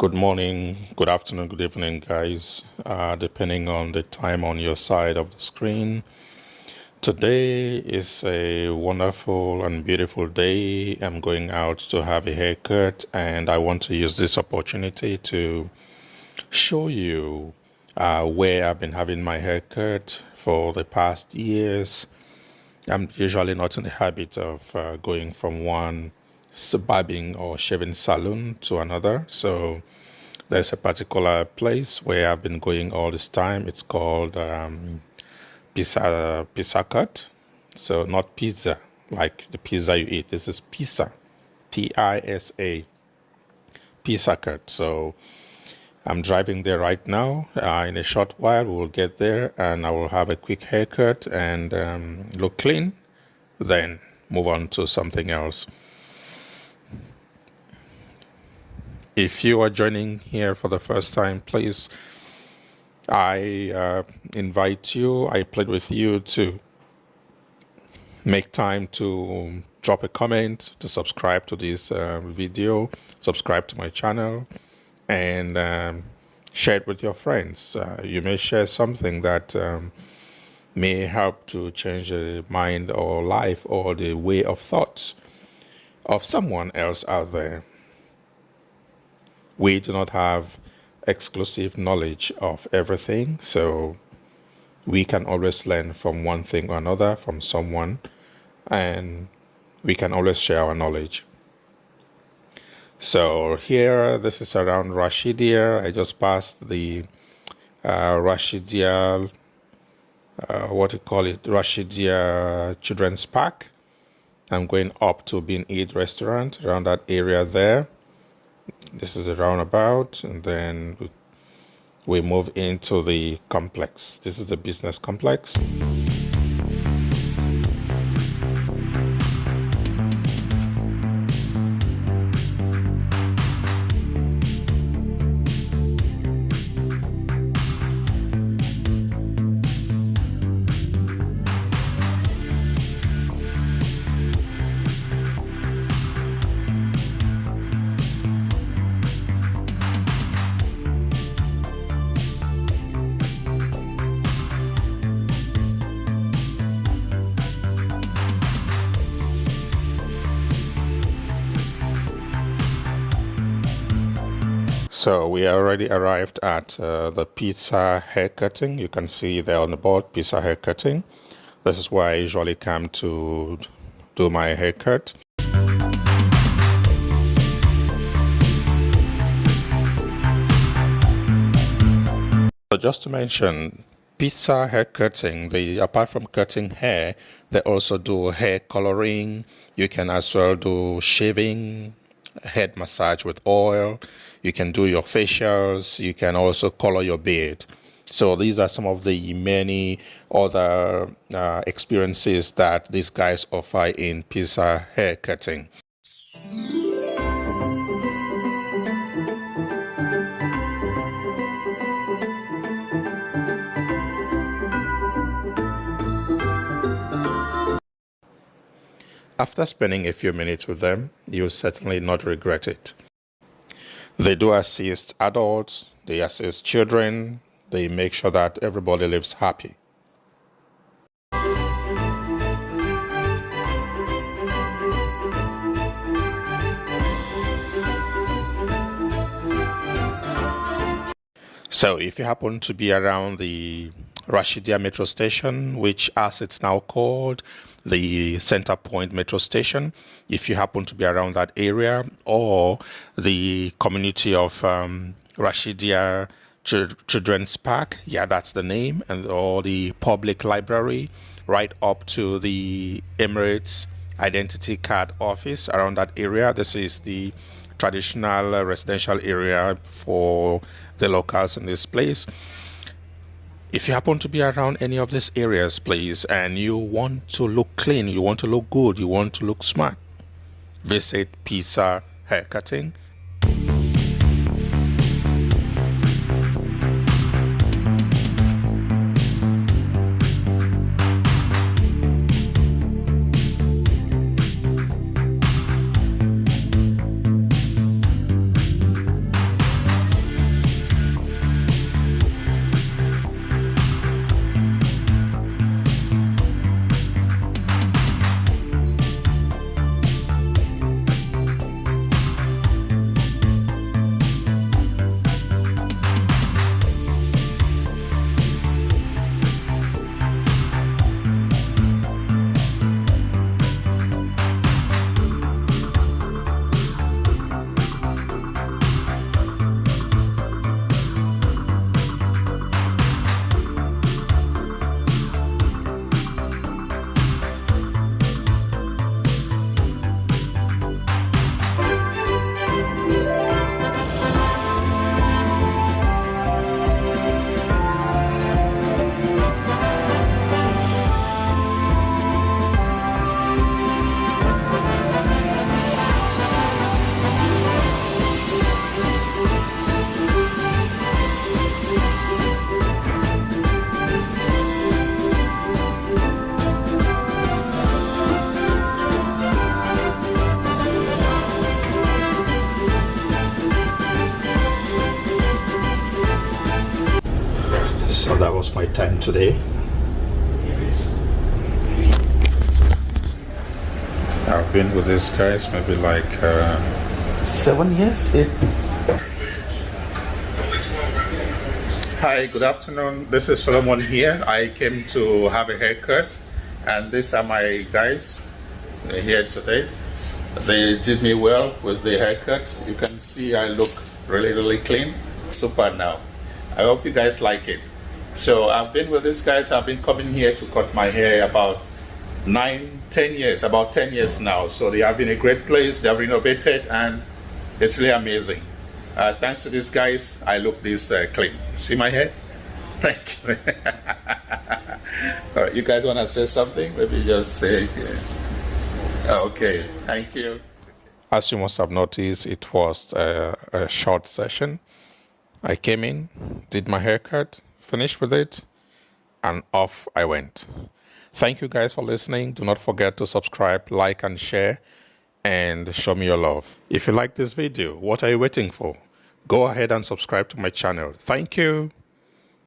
Good morning, good afternoon, good evening, guys, depending on the time on your side of the screen. Today is a wonderful and beautiful day. I'm going out to have a haircut, and I want to use this opportunity to show you where I've been having my haircut for the past years. I'm usually not in the habit of going from one barbing or shaving salon to another. So there's a particular place where I've been going all this time. It's called Pizza Cut. So not pizza, like the pizza you eat. This is pizza, Pisa, Pizza Cut. So I'm driving there right now. In a short while, we will get there and I will have a quick haircut and look clean, then move on to something else. If you are joining here for the first time, please, I invite you, I plead with you to make time to drop a comment, to subscribe to this video, subscribe to my channel, and share it with your friends. You may share something that may help to change the mind or life or the way of thoughts of someone else out there. We do not have exclusive knowledge of everything, so we can always learn from one thing or another from someone, and we can always share our knowledge. So here, this is around Rashidia. I just passed the Rashidia, Rashidia Children's Park. I'm going up to Bin Eid restaurant around that area there. This is a roundabout, and then we move into the complex. This is the business complex. So we already arrived at the pizza haircutting. You can see there on the board, pizza haircutting. This is where I usually come to do my haircut. So just to mention, pizza haircutting, apart from cutting hair, they also do hair coloring. You can as well do shaving, head massage with oil. You can do your facials. You can also color your beard. So these are some of the many other experiences that these guys offer in pizza haircutting. After spending a few minutes with them, you'll certainly not regret it. They do assist adults, they assist children, they make sure that everybody lives happy. So if you happen to be around the Rashidia metro station, which as it's now called, the Center Point metro station, if you happen to be around that area, or the community of Rashidia Children's Park, yeah, that's the name, and or the public library, right up to the Emirates Identity Card office around that area. This is the traditional residential area for the locals in this place. If you happen to be around any of these areas, please, and you want to look clean, you want to look good, you want to look smart, visit Pizza Haircutting. that was my time today. I've been with these guys maybe like 7 years. Hi, good afternoon. This is Solomon here. I came to have a haircut, and these are my guys here today. They did me well with the haircut. You can see I look really clean. Super now. I hope you guys like it. So I've been with these guys. I've been coming here to cut my hair about 10 years, about 10 years now. So they have been a great place. They have renovated, and it's really amazing. Thanks to these guys, I look this clean. See my hair? Thank you. All right, you guys want to say something? Maybe just say, okay, thank you. As you must have noticed, it was a short session. I came in, did my haircut, finished with it, and off I went. Thank you guys for listening. Do not forget to subscribe, like, and share, and show me your love. If you like this video, what are you waiting for? Go ahead and subscribe to my channel. Thank you.